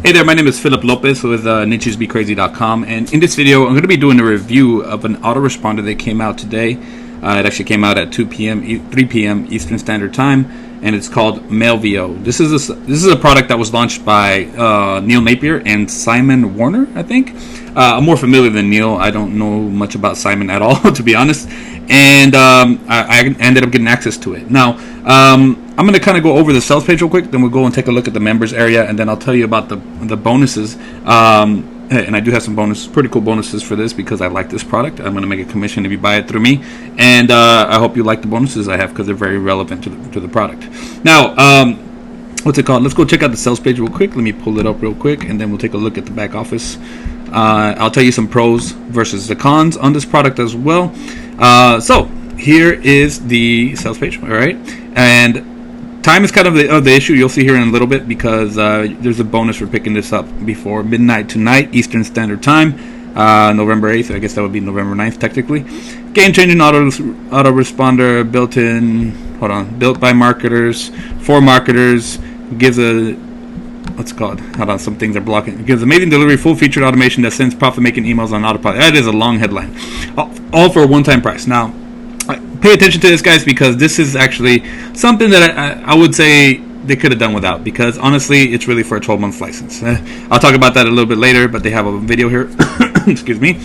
Hey there, my name is Philip Lopez with nichesbecrazy.com, and in this video I'm going to be doing a review of an autoresponder that came out today. It actually came out at 2 p.m., 3 p.m. Eastern Standard Time, and it's called Mailvio. This is a product that was launched by Neil Napier and Simon Warner, I think. I'm more familiar than Neil. I don't know much about Simon at all, to be honest. And I ended up getting access to it. Now, I'm going to kind of go over the sales page real quick, then we'll go and take a look at the members area, and then I'll tell you about the bonuses. And I do have some pretty cool bonuses for this because I like this product. I'm going to make a commission if you buy it through me, and I hope you like the bonuses I have because they're very relevant to the product. Now, what's it called? Let's go check out the sales page real quick. Let me pull it up real quick, and then we'll take a look at the back office. I'll tell you some pros versus the cons on this product as well. So here is the sales page, all right? And time is kind of the issue. You'll see here in a little bit because there's a bonus for picking this up before midnight tonight Eastern Standard Time, November 8th. I guess that would be November 9th technically. Game-changing autoresponder built by marketers for marketers. Gives a some things are blocking. It gives amazing delivery, full-featured automation that sends profit-making emails on autopilot. That is a long headline. All for a one-time price. Now, pay attention to this, guys, because this is actually something that I would say they could have done without, because honestly it's really for a 12-month license. I'll talk about that a little bit later, but they have a video here. Excuse me.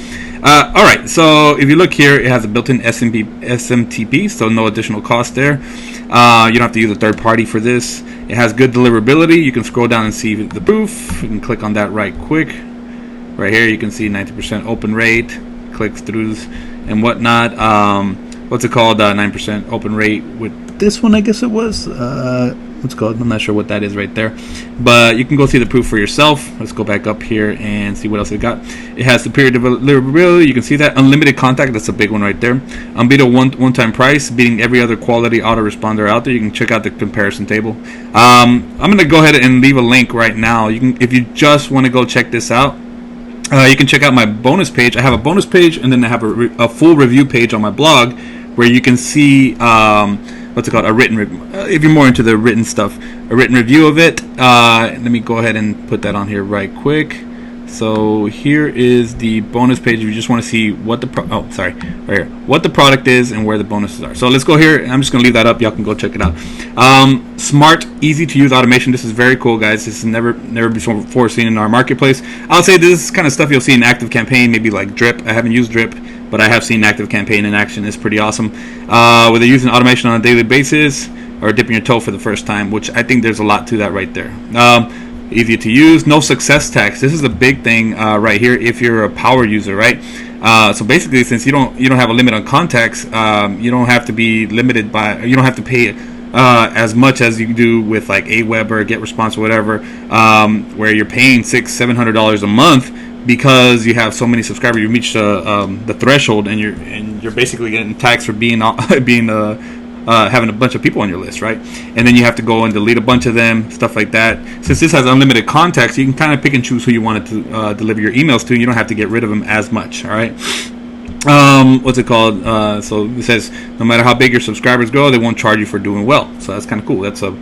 Alright, so if you look here, it has a built-in SMTP, so no additional cost there. You don't have to use a third party for this. It has good deliverability. You can scroll down and see the proof. You can click on that right quick. Right here you can see 90% open rate, click-throughs and whatnot. What's it called? 9% open rate with this one, I guess it was. What's it called? I'm not sure what that is right there. But you can go see the proof for yourself. Let's go back up here and see what else it got. It has superior deliverability. You can see that. Unlimited contact. That's a big one right there. Unbeatable one-time price, beating every other quality autoresponder out there. You can check out the comparison table. I'm going to go ahead and leave a link right now. You can, if you just want to go check this out, you can check out my bonus page. I have a bonus page, and then I have a full review page on my blog where you can see what's it called, a written if you're more into the written stuff, a written review of it. Let me go ahead and put that on here right quick. So here is the bonus page if you just want to see what what the product is and where the bonuses are. So let's go here. I'm just going to leave that up. Y'all can go check it out. Smart, easy to use automation. This is very cool, guys. This is never before seen in our marketplace. I'll say this is kind of stuff you'll see in Active Campaign, maybe like Drip. I haven't used Drip, but I have seen Active Campaign in action. It's pretty awesome. Whether you're using automation on a daily basis or dipping your toe for the first time, which I think there's a lot to that right there. Easy to use, no success tax. This is a big thing right here if you're a power user, right? So basically, since you don't have a limit on contacts, you don't have to be limited by, you don't have to pay as much as you do with like Aweber or GetResponse or whatever, where you're paying $600-700 a month because you have so many subscribers. You reach the threshold, and you're basically getting taxed for having a bunch of people on your list, right? And then you have to go and delete a bunch of them, stuff like that. Since this has unlimited contacts, you can kind of pick and choose who you want to deliver your emails to. You don't have to get rid of them as much, all right? What's it called? So it says no matter how big your subscribers go, they won't charge you for doing well. So that's kind of cool. That's a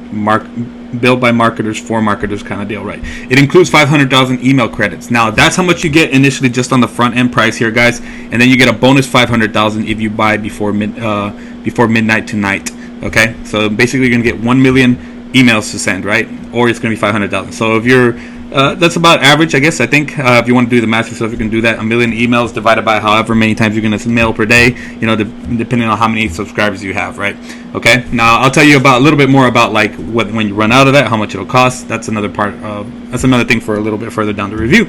built by marketers for marketers kind of deal, right? It includes 500,000 email credits. Now that's how much you get initially just on the front end price here, guys. And then you get a bonus 500,000 if you buy before midnight tonight. Okay, so basically you're gonna get 1 million emails to send, right? Or it's gonna be 500,000. So if you're that's about average, I guess. I think if you want to do the math yourself, you can do that. 1 million emails divided by however many times you're going to mail per day, depending on how many subscribers you have, right? Okay. Now I'll tell you a little bit more about like when you run out of that, how much it'll cost. That's another thing for a little bit further down the review.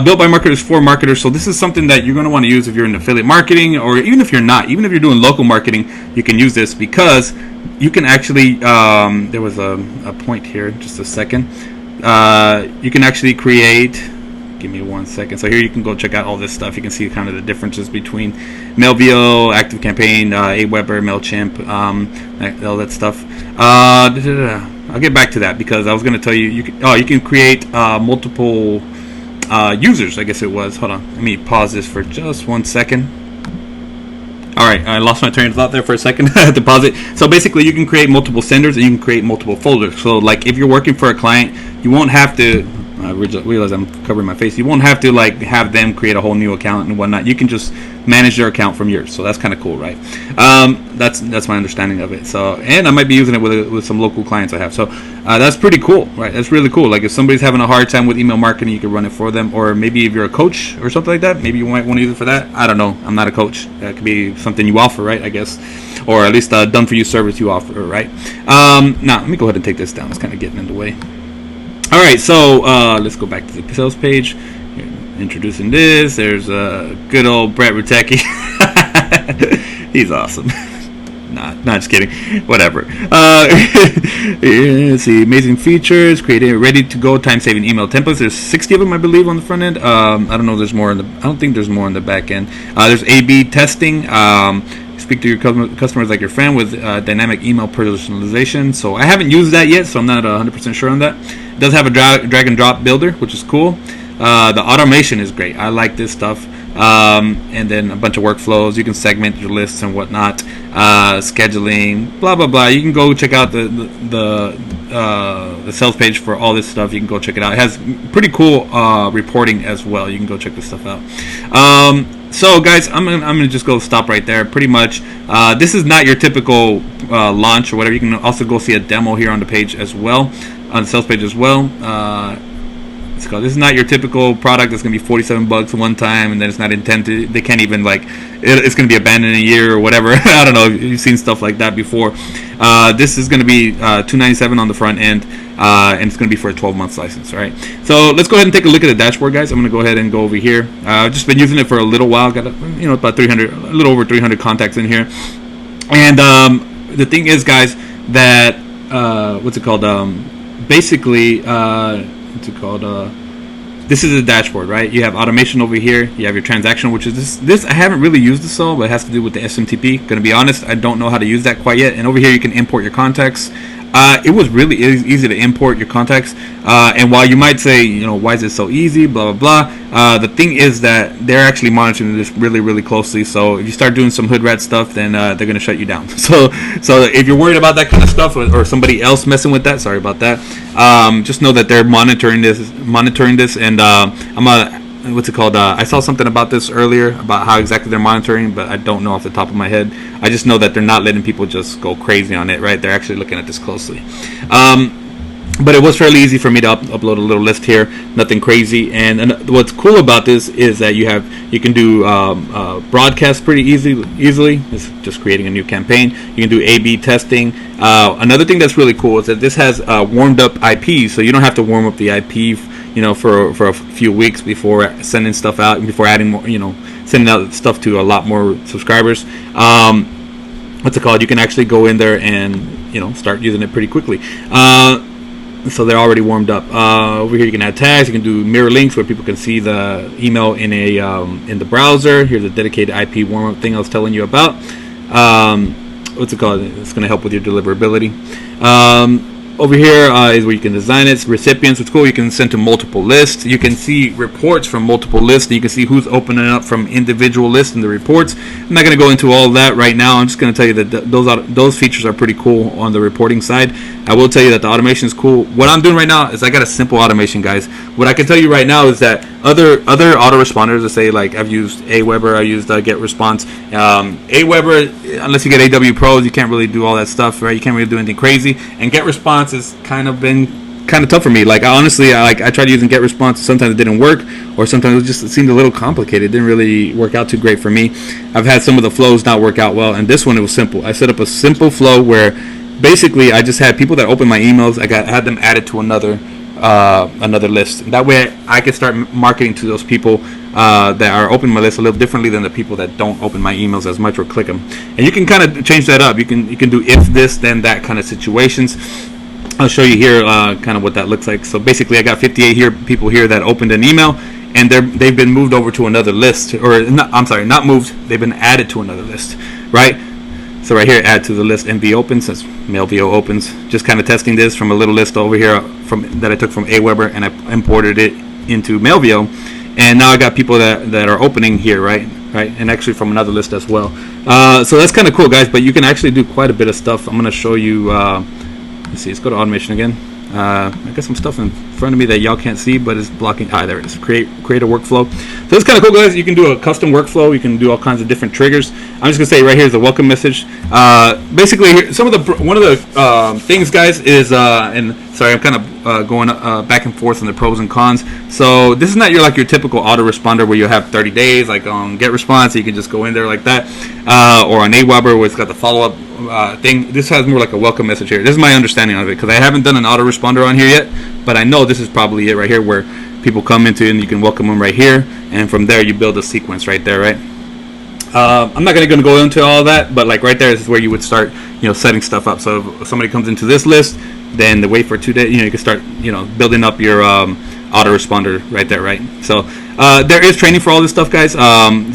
Built by marketers for marketers. So this is something that you're going to want to use if you're in affiliate marketing, or even if you're not, even if you're doing local marketing, you can use this because you can actually. There was a point here. Just a second. You can actually create, give me 1 second. So here you can go check out all this stuff. You can see kind of the differences between Mailvio, Active Campaign, Aweber, MailChimp, all that stuff. I'll get back to that because I was going to tell you, you can create multiple users, I guess it was. Hold on, let me pause this for just 1 second. Alright, I lost my train of thought there for a second. I had to pause it. So basically you can create multiple senders and you can create multiple folders. So like if you're working for a client, you won't have to, I realize I'm covering my face. You won't have to like have them create a whole new account and whatnot. You can just manage their account from yours. So that's kind of cool, right? That's my understanding of it. So, and I might be using it with some local clients I have. So that's pretty cool, right? That's really cool. Like if somebody's having a hard time with email marketing, you can run it for them. Or maybe if you're a coach or something like that, maybe you might want to use it for that. I don't know. I'm not a coach. That could be something you offer, right? I guess, or at least a done for you service you offer, right? Now let me go ahead and take this down. It's kind of getting in the way. All right, so let's go back to the sales page. Introducing this. There's good old Brett Rutecki. He's awesome. Not just kidding. Whatever. Let's see. Amazing features. Creating ready-to-go time-saving email templates. There's 60 of them, I believe, on the front end. I don't know. If there's more in the. I don't think there's more on the back end. There's A/B testing. Speak to your customers like your friend with dynamic email personalization. So I haven't used that yet, so I'm not 100% sure on that. It does have a drag and drop builder, which is cool. The automation is great. I like this stuff. And then a bunch of workflows. You can segment your lists and whatnot. Scheduling, blah blah blah. You can go check out the sales page for all this stuff. You can go check it out. It has pretty cool reporting as well. You can go check this stuff out. So guys, I'm gonna just go stop right there. Pretty much, this is not your typical launch or whatever. You can also go see a demo here on the page as well, on the sales page as well. This is not your typical product that's gonna be $47 one time, and then it's not intended. They can't even like it's gonna be abandoned in a year or whatever. I don't know. You've seen stuff like that before. This is gonna be $297 on the front end, and it's gonna be for a 12-month license. All right. So let's go ahead and take a look at the dashboard, guys. I'm gonna go ahead and go over here. I've just been using it for a little while. Got about 300, a little over 300 contacts in here. And the thing is, guys, that what's it called? Basically. What's it called? This is a dashboard, right? You have automation over here. You have your transaction, which is this. I haven't really used this all, but it has to do with the SMTP. Gonna be honest, I don't know how to use that quite yet. And over here, you can import your contacts. It was really easy to import your contacts. And while you might say, why is it so easy? Blah blah blah. The thing is that they're actually monitoring this really, really closely. So if you start doing some hood rat stuff, then they're gonna shut you down. So if you're worried about that kind of stuff, or somebody else messing with that, sorry about that. Just know that they're monitoring this, and what's it called? I saw something about this earlier about how exactly they're monitoring, but I don't know off the top of my head. I just know that they're not letting people just go crazy on it, right? They're actually looking at this closely. But it was fairly easy for me to upload a little list here, nothing crazy. And what's cool about this is that you can do broadcasts pretty easily. It's just creating a new campaign. You can do A/B testing. Another thing that's really cool is that this has warmed up IPs, so you don't have to warm up the IP, for a few weeks before sending stuff out and before adding more, sending out stuff to a lot more subscribers. What's it called? You can actually go in there and start using it pretty quickly. So they're already warmed up. Over here you can add tags. You can do mirror links where people can see the email in the browser. Here's a dedicated IP warm-up thing I was telling you about. What's it called? It's going to help with your deliverability. Over here is where you can design it. Recipients, it's cool. You can send to multiple lists. You can see reports from multiple lists. You can see who's opening up from individual lists in the reports. I'm not going to go into all that right now. I'm just going to tell you that those features are pretty cool on the reporting side. I will tell you that the automation is cool. What I'm doing right now is I got a simple automation, guys. What I can tell you right now is that other autoresponders, let's say like I've used Aweber, I used GetResponse. Aweber, unless you get AW Pros, you can't really do all that stuff, right? You can't really do anything crazy. And GetResponse has kind of been kind of tough for me. Like honestly, I tried using GetResponse. Sometimes it didn't work, or sometimes it seemed a little complicated. It didn't really work out too great for me. I've had some of the flows not work out well, and this one it was simple. I set up a simple flow where basically I just had people that open my emails. Had them added to another list. That way I can start marketing to those people that are opening my list a little differently than the people that don't open my emails as much or click them. And you can kind of change that up. You can do if this then that kind of situations. I'll show you here kind of what that looks like. So basically I got 58 people here that opened an email, and they've been moved over to another list, or not moved, they've been added to another list, right? So right here, add to the list, MV opens, says Mailvio opens. Just kind of testing this from a little list over here that I took from Aweber, and I imported it into Mailvio, and now I got people that are opening here, right, and actually from another list as well. So that's kind of cool, guys. But you can actually do quite a bit of stuff. I'm going to show you. Let's see. Let's go to automation again. I got some stuff in front of me that y'all can't see, but it's blocking. There it is. Create a workflow. So it's kind of cool, guys. You can do a custom workflow. You can do all kinds of different triggers. I'm just gonna say right here is the welcome message. Basically, one of the things, guys, is and sorry, I'm kind of going back and forth on the pros and cons. So this is not your typical autoresponder where you have 30 days, like on Get Response, so you can just go in there like that, or on Aweber where it's got the follow-up thing. This has more like a welcome message here. This is my understanding of it, because I haven't done an autoresponder on here yet, but I know this is probably it right here, where people come into and you can welcome them right here, and from there you build a sequence right there, right? I'm not going to go into all that, but like right there is where you would start, setting stuff up. So if somebody comes into this list, then they wait for 2 days, you can start, building up your autoresponder right there, right? So there is training for all this stuff, guys.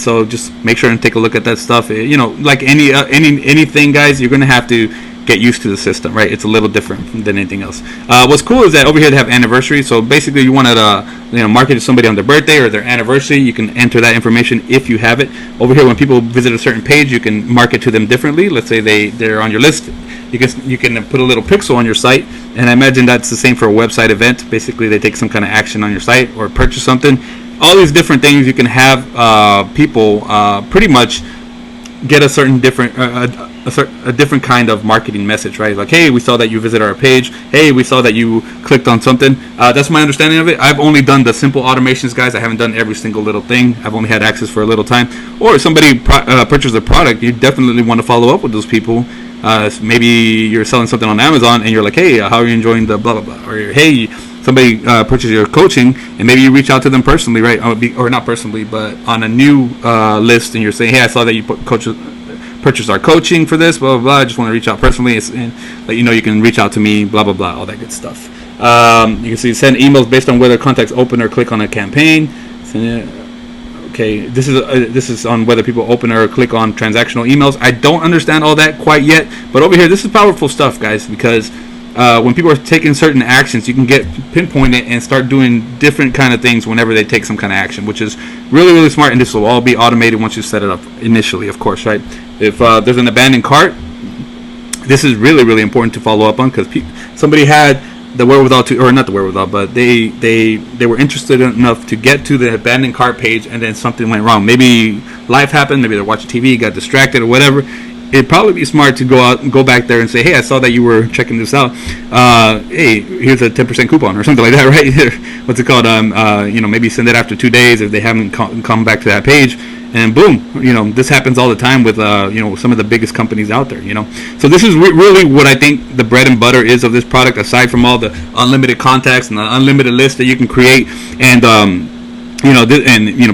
So just make sure and take a look at that stuff. Like anything, guys, you're going to have to get used to the system, right? It's a little different than anything else. What's cool is that over here they have anniversary. So basically, you want to market to somebody on their birthday or their anniversary. You can enter that information if you have it. Over here, when people visit a certain page, you can market to them differently. Let's say they're on your list. You can put a little pixel on your site, and I imagine that's the same for a website event. Basically, they take some kind of action on your site or purchase something. All these different things, you can have people pretty much get a certain different a different kind of marketing message, right? Like, hey, we saw that you visited our page. Hey, we saw that you clicked on something. That's my understanding of it. I've only done the simple automations, guys. I haven't done every single little thing. I've only had access for a little time. Or if somebody purchased a product, you definitely want to follow up with those people. Maybe you're selling something on Amazon and you're like, hey, how are you enjoying the blah, blah, blah? Or, hey, somebody purchased your coaching, and maybe you reach out to them personally, right? Or not personally, but on a new list, and you're saying, hey, I saw that you purchased our coaching for this, blah, blah, blah. I just want to reach out personally and let you know you can reach out to me, blah, blah, blah, all that good stuff. You can see send emails based on whether contacts open or click on a campaign. Okay, this is on whether people open or click on transactional emails. I don't understand all that quite yet, but over here, this is powerful stuff, guys, because when people are taking certain actions, you can get pinpointed and start doing different kind of things whenever they take some kind of action, which is really, really smart, and this will all be automated once you set it up initially, of course, right? If there's an abandoned cart, this is really, really important to follow up on, because somebody had the wherewithal to, or not the wherewithal, but they were interested enough to get to the abandoned cart page, and then something went wrong. Maybe life happened, maybe they're watching TV, got distracted or whatever. It'd probably be smart to go back there and say, hey, I saw that you were checking this out. Hey, here's a 10% coupon or something like that, right? What's it called? Maybe send it after 2 days if they haven't come back to that page. And boom, this happens all the time with, some of the biggest companies out there, So this is really what I think the bread and butter is of this product, aside from all the unlimited contacts and the unlimited list that you can create, and,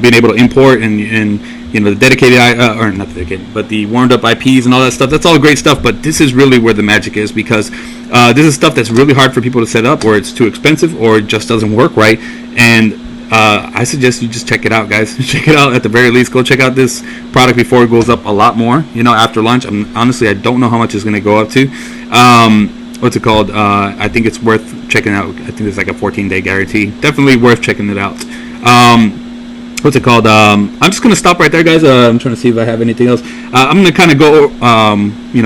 being able to import and the dedicated, or not dedicated, but the warmed up IPs and all that stuff. That's all great stuff, but this is really where the magic is, because this is stuff that's really hard for people to set up, or it's too expensive, or it just doesn't work right. And I suggest you just check it out, guys. Check it out at the very least. Go check out this product before it goes up a lot more. After lunch. Honestly, I don't know how much it's going to go up to. What's it called? I think it's worth checking out. I think it's like a 14-day guarantee. Definitely worth checking it out. What's it called? I'm just going to stop right there, guys. I'm trying to see if I have anything else. I'm going to kind of go,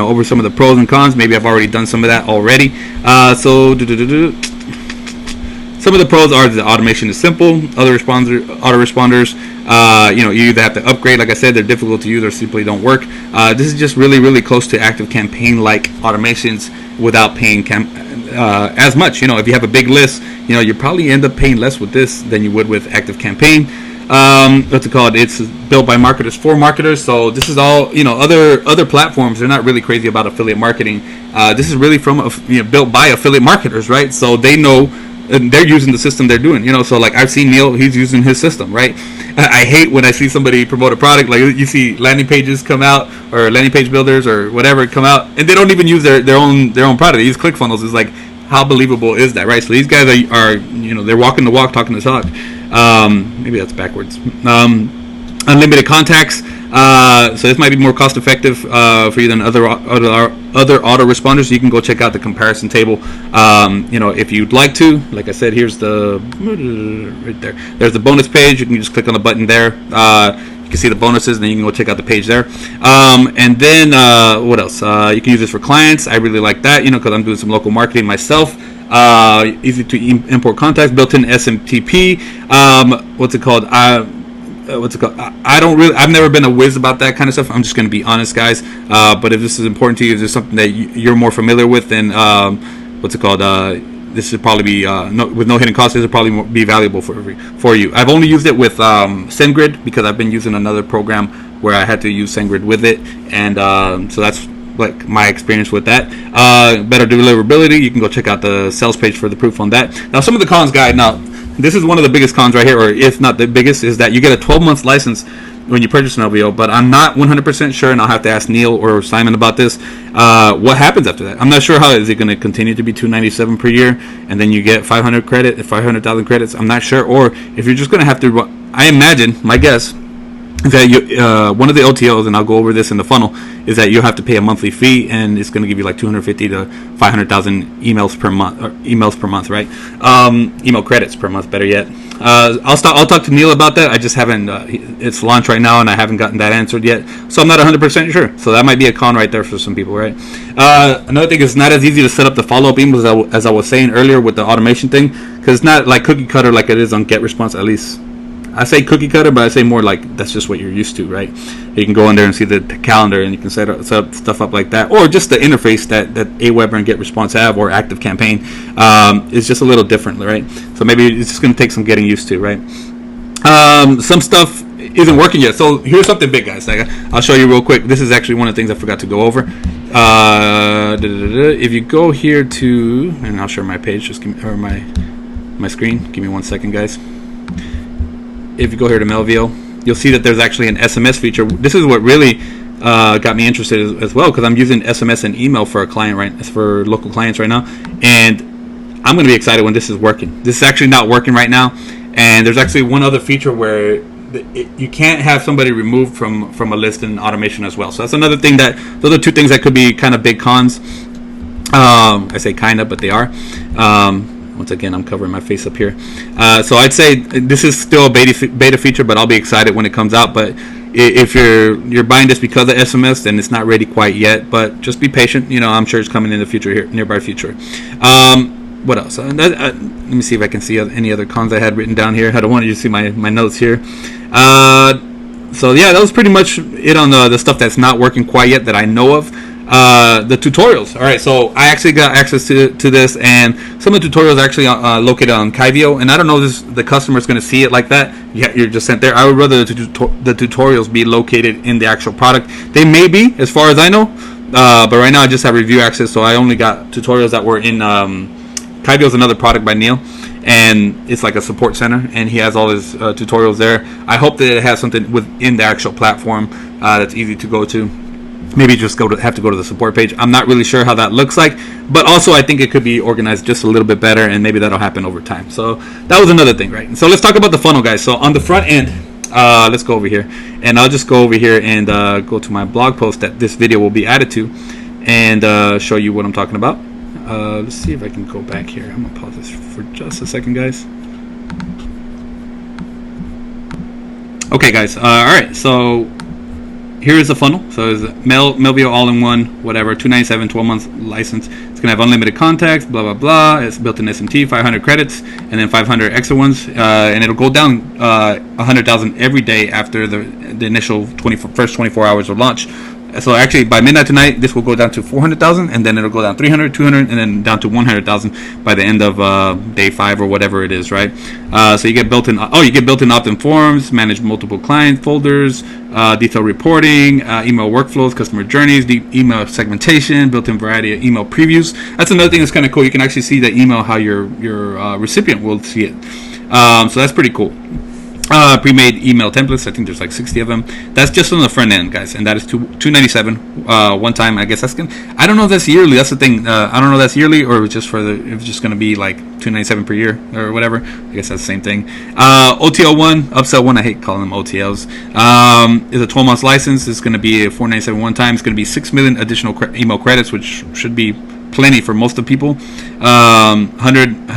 over some of the pros and cons. Maybe I've already done some of that already. Some of the pros are the automation is simple. Autoresponders, you either have to upgrade. Like I said, they're difficult to use or simply don't work. This is just really, really close to active campaign-like automations without paying as much. If you have a big list, you probably end up paying less with this than you would with active campaign. What's it called? It's built by marketers for marketers. So this is all, other platforms, they're not really crazy about affiliate marketing. This is really built by affiliate marketers, right? So they know. And they're using the system they're doing, So like I've seen Neil, he's using his system, right? I hate when I see somebody promote a product, like you see landing pages come out, or landing page builders or whatever come out, and they don't even use their own product. They use ClickFunnels. It's like, how believable is that, right? So these guys are they're walking the walk, talking the talk. Maybe that's backwards. Unlimited contacts. So this might be more cost effective for you than other autoresponders. So you can go check out the comparison table. If you'd like to. Like I said, here's right there. There's the bonus page. You can just click on the button there. You can see the bonuses, and then you can go check out the page there. And then what else? You can use this for clients. I really like that, because I'm doing some local marketing myself. easy to import contacts, built-in SMTP. What's it called? I've never been a whiz about that kind of stuff. I'm just going to be honest, guys. But if this is important to you, if there's something that you're more familiar with, then this should probably be with no hidden costs. This would probably be valuable for you. I've only used it with SendGrid because I've been using another program where I had to use SendGrid with it, and so that's like my experience with that. Better deliverability. You can go check out the sales page for the proof on that. Now, some of the cons, guys. Now, this is one of the biggest cons right here, or if not the biggest, is that you get a 12-month license when you purchase Mailvio, but I'm not 100% sure, and I'll have to ask Neil or Simon about this. What happens after that? I'm not sure. How is it going to continue to be $297 per year, and then you get 500,000 credits? I'm not sure. Or if you're just going to have to, I imagine, my guess, that one of the OTOs, and I'll go over this in the funnel, is that you'll have to pay a monthly fee, and it's going to give you like 250 to 500,000 emails per month, right? Email credits per month, better yet. I'll talk to Neil about that. I just haven't. It's launch right now, and I haven't gotten that answered yet, so I'm not 100% sure. So that might be a con right there for some people, right? Another thing is, not as easy to set up the follow-up emails as I was saying earlier with the automation thing, because it's not like cookie cutter like it is on GetResponse. At least I say cookie cutter, but I say more like that's just what you're used to, right? You can go in there and see the calendar, and you can set up stuff up like that, or just the interface that Aweber and GetResponse have, or ActiveCampaign, is just a little different, right? So maybe it's just going to take some getting used to, right? Some stuff isn't working yet. So here's something big, guys. I'll show you real quick. This is actually one of the things I forgot to go over. If you go here to, and I'll share my page, just give me, or my screen. Give me 1 second, guys. If you go here to Mailvio, you'll see that there's actually an SMS feature. This is what really got me interested as well, because I'm using SMS and email for a client, right? For local clients right now, and I'm going to be excited when this is working. This is actually not working right now, and there's actually one other feature where you can't have somebody removed from a list in automation as well. So that's another thing those are two things that could be kind of big cons. I say kind of, but they are. Once again, I'm covering my face up here. So I'd say this is still a beta feature, but I'll be excited when it comes out. But if you're buying this because of SMS, then it's not ready quite yet. But just be patient. I'm sure it's coming in the future, here, nearby future. What else? Let me see if I can see any other cons I had written down here. I don't want you to see my notes here. So yeah, that was pretty much it on the stuff that's not working quite yet that I know of. The tutorials. All right, so I actually got access to this, and some of the tutorials are actually located on Mailvio, and I don't know if the customer is going to see it like that. Yeah, you're just sent there. I would rather the tutorials be located in the actual product. They may be, as far as I know, but right now I just have review access, so I only got tutorials that were in Mailvio is another product by Neil, and it's like a support center, and he has all his tutorials there. I hope that it has something within the actual platform that's easy to go to. Maybe just have to go to the support page. I'm not really sure how that looks like, but also I think it could be organized just a little bit better, and maybe that'll happen over time. So that was another thing, right? So let's talk about the funnel, guys. So on the front end, let's go over here, and I'll just go over here and go to my blog post that this video will be added to, and show you what I'm talking about. Let's see if I can go back here. I'm gonna pause this for just a second, guys. Okay, guys. All right, so here is the funnel. So it's Mailvio all-in-one, whatever, $297, 12-month license. It's gonna have unlimited contacts, blah blah blah. It's built-in SMT, 500 credits, and then 500 extra ones, and it'll go down 100,000 every day after the initial first 24 hours of launch. So actually, by midnight tonight, this will go down to 400,000, and then it'll go down 300, 200, and then down to 100,000 by the end of day 5 or whatever it is, right? So you get built-in. You get built-in opt-in forms, manage multiple client folders, detailed reporting, email workflows, customer journeys, email segmentation, built-in variety of email previews. That's another thing that's kind of cool. You can actually see the email how your recipient will see it. So that's pretty cool. Pre-made email templates. I think there's like 60 of them. That's just on the front end, guys, and that is $297 one time. I guess that's gonna. I don't know if that's yearly. That's the thing. I don't know if that's yearly or just if it's just gonna be like $297 per year or whatever. I guess that's the same thing. OTL 1, upsell 1. I hate calling them OTLs. Is a 12-month license. It's gonna be a $497 one time. It's gonna be 6 million additional email credits, which should be plenty for most of the people. 100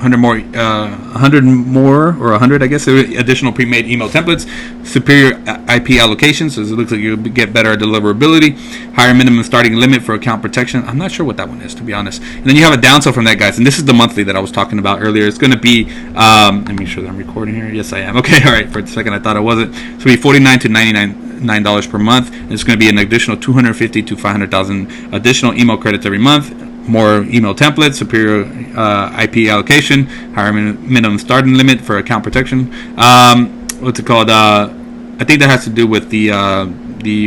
100 I guess additional pre-made email templates, superior IP allocations, so it looks like you'll get better deliverability, higher minimum starting limit for account protection. I'm not sure what that one is, to be honest. And then you have a downsell from that, guys, and this is the monthly that I was talking about earlier. It's going to be let me make sure that I'm recording here. Yes, I am. Okay, all right, for a second I thought I wasn't. It's going to be $49 to $99 per month, and it's going to be an additional 250 to 500,000 additional email credits every month, more email templates, superior IP allocation, higher minimum starting limit for account protection. What's it called? I think that has to do with the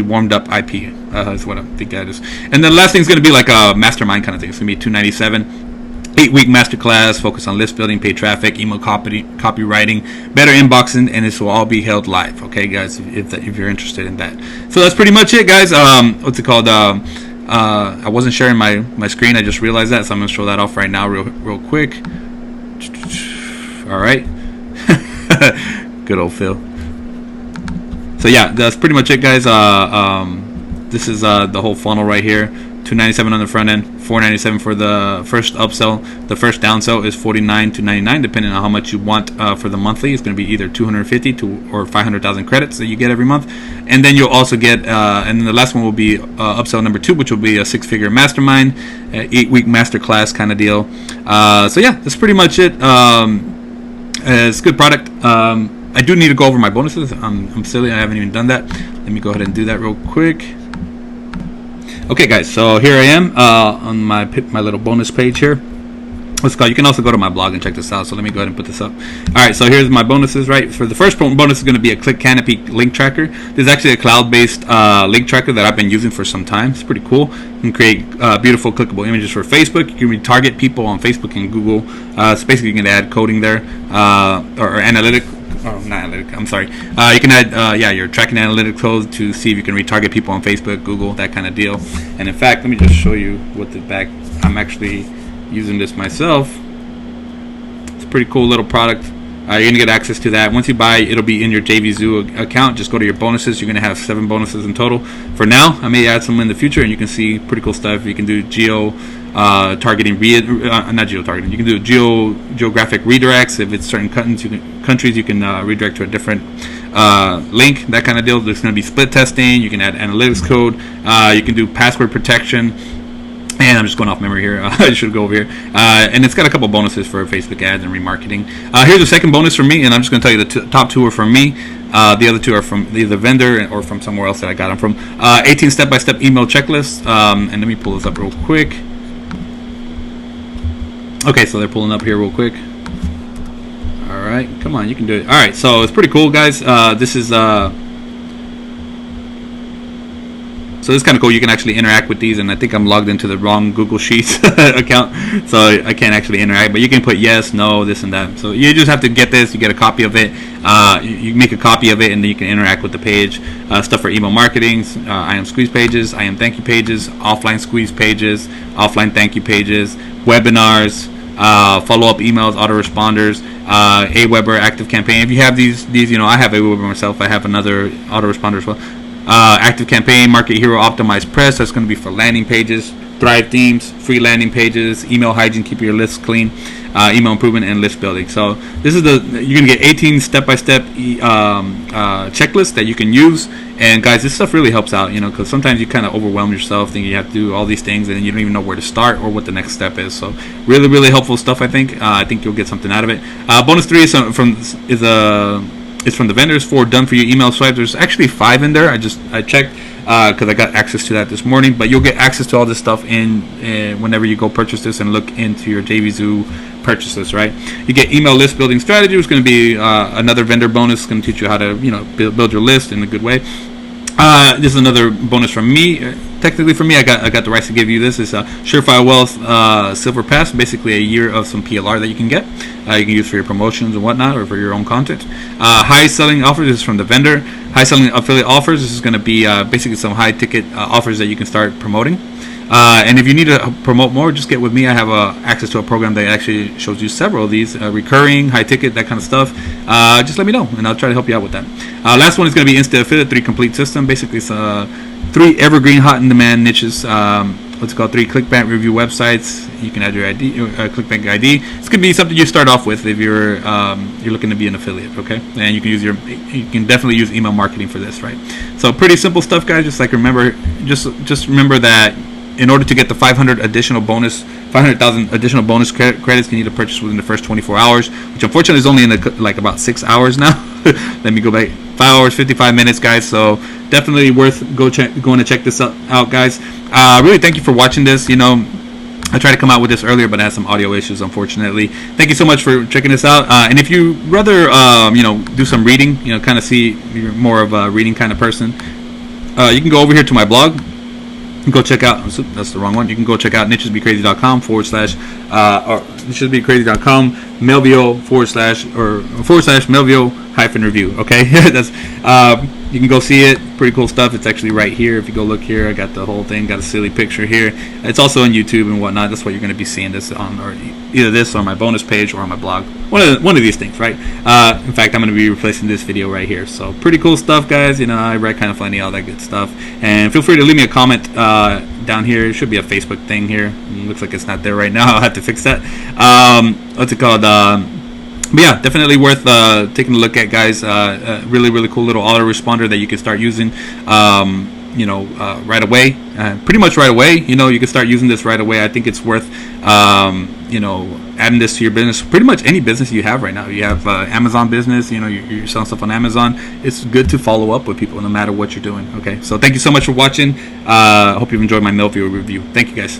warmed up IP. Is what I think that is. And the last thing is going to be like a mastermind kind of thing. It's going to be $297. 8-week masterclass, focus on list building, paid traffic, email copywriting, better inboxing, and this will all be held live. Okay, guys, if you're interested in that. So that's pretty much it, guys. What's it called? I wasn't sharing my screen. I just realized that, so I'm gonna show that off right now, real quick. All right, good old Phil. So yeah, that's pretty much it, guys. This is the whole funnel right here. $297 on the front end, $497 for the first upsell. The first downsell is $49 to $99, depending on how much you want for the monthly. It's going to be either 250 to or 500,000 credits that you get every month, and then you'll also get. And then the last one will be upsell number 2, which will be a 6-figure mastermind, 8-week masterclass kind of deal. So yeah, that's pretty much it. It's a good product. I do need to go over my bonuses. I'm silly. I haven't even done that. Let me go ahead and do that real quick. Okay, guys, so here I am on my little bonus page here. Let's go. You can also go to my blog and check this out. So let me go ahead and put this up. All right, so here's my bonuses. Right, for the first bonus is going to be a Click Canopy link tracker. This is actually a cloud-based link tracker that I've been using for some time. It's pretty cool. You can create beautiful clickable images for Facebook. You can retarget people on Facebook and Google. So basically, you can add coding there or analytic. Oh, not analytic. I'm sorry. You can add, your tracking analytic code to see if you can retarget people on Facebook, Google, that kind of deal. And in fact, let me just show you what the back. I'm actually using this myself. It's a pretty cool little product. You're gonna get access to that. Once you buy, it'll be in your JVZoo account. Just go to your bonuses. You're gonna have 7 bonuses in total. For now, I may add some in the future, and you can see pretty cool stuff. You can do targeting, not geo targeting. You can do geographic redirects. If it's certain countries, you can redirect to a different link, that kind of deal. There's going to be split testing. You can add analytics code. You can do password protection. And I'm just going off memory here. I should go over here. And it's got a couple bonuses for Facebook ads and remarketing. Here's the second bonus from me, and I'm just going to tell you the top 2 are from me. The other 2 are from either the vendor or from somewhere else that I got them from. 18 step-by-step email checklists. And let me pull this up real quick. Okay, so they're pulling up here real quick. All right, come on, you can do it. All right, so it's pretty cool, guys. This is so it's kind of cool. You can actually interact with these, and I think I'm logged into the wrong Google Sheets account, so I can't actually interact. But you can put yes, no, this, and that. So you just have to get this. You get a copy of it. You make a copy of it, and then you can interact with the page. Stuff for email marketing. I am squeeze pages. I am thank you pages. Offline squeeze pages. Offline thank you pages. Webinars. Follow-up emails, autoresponders, Aweber, Active Campaign. If you have these, I have Aweber myself. I have another autoresponder as well. Active Campaign, Market Hero, Optimized Press. That's going to be for landing pages, Thrive themes, free landing pages, email hygiene, keep your lists clean, email improvement, and list building. So this is you're going to get 18 step-by-step checklists that you can use. And guys, this stuff really helps out, because sometimes you kind of overwhelm yourself, thinking you have to do all these things, and then you don't even know where to start or what the next step is. So really, really helpful stuff. I think you'll get something out of it. Bonus 3 is from the vendors. 4 done for you email swipe. There's actually 5 in there. I checked because I got access to that this morning. But you'll get access to all this stuff whenever you go purchase this and look into your JVZoo purchases. Right? You get email list building strategy. It's going to be another vendor bonus. It's going to teach you how to build your list in a good way. This is another bonus from me. Technically, for me, I got the rights to give you this. It's a Surefire Wealth Silver Pass, basically a year of some PLR that you can get. You can use for your promotions and whatnot, or for your own content. High selling offers is from the vendor. High selling affiliate offers. This is going to be basically some high ticket offers that you can start promoting. And if you need to promote more, just get with me. I have access to a program that actually shows you several of these, recurring, high ticket, that kind of stuff. Just let me know, and I'll try to help you out with that. Last one is going to be Insta Affiliate 3 complete system. Basically, it's 3 evergreen, hot in demand niches. what's it called, 3 clickbank review websites. You can add your ID, clickbank ID. This could be something you start off with if you're looking to be an affiliate, okay? And you can definitely use email marketing for this, right? So pretty simple stuff, guys. Just remember that in order to get the 500,000 additional bonus credits, you need to purchase within the first 24 hours, which unfortunately is only in like about 6 hours now. Let me go back. 5 hours 55 minutes, guys. So definitely worth going to check this out, guys. Really, thank you for watching this. I tried to come out with this earlier, but I had some audio issues, unfortunately. Thank you so much for checking this out. And if you rather, do some reading, kind of see you're more of a reading kind of person, you can go over here to my blog. You can go check out. That's the wrong one. You can go check out nichesbecrazy.com / or nichesbecrazy.com Mailvio / Mailvio -review. Okay, that's you can go see it. Pretty cool stuff. It's actually right here. If you go look here, I got the whole thing. Got a silly picture here. It's also on YouTube and whatnot. That's what you're going to be seeing this on, or either this on my bonus page or on my blog. One of these things, right? In fact, I'm going to be replacing this video right here. So pretty cool stuff, guys. I write kind of funny, all that good stuff. And feel free to leave me a comment down here. It should be a Facebook thing here. It looks like it's not there right now. I'll have to fix that. What's it called? But yeah, definitely worth taking a look at, guys. Really cool little autoresponder that you can start using, right away. Pretty much right away. You can start using this right away. I think it's worth, adding this to your business. Pretty much any business you have right now. You have Amazon business. You're selling stuff on Amazon. It's good to follow up with people no matter what you're doing. Okay, so thank you so much for watching. I hope you've enjoyed my Mailvio review. Thank you, guys.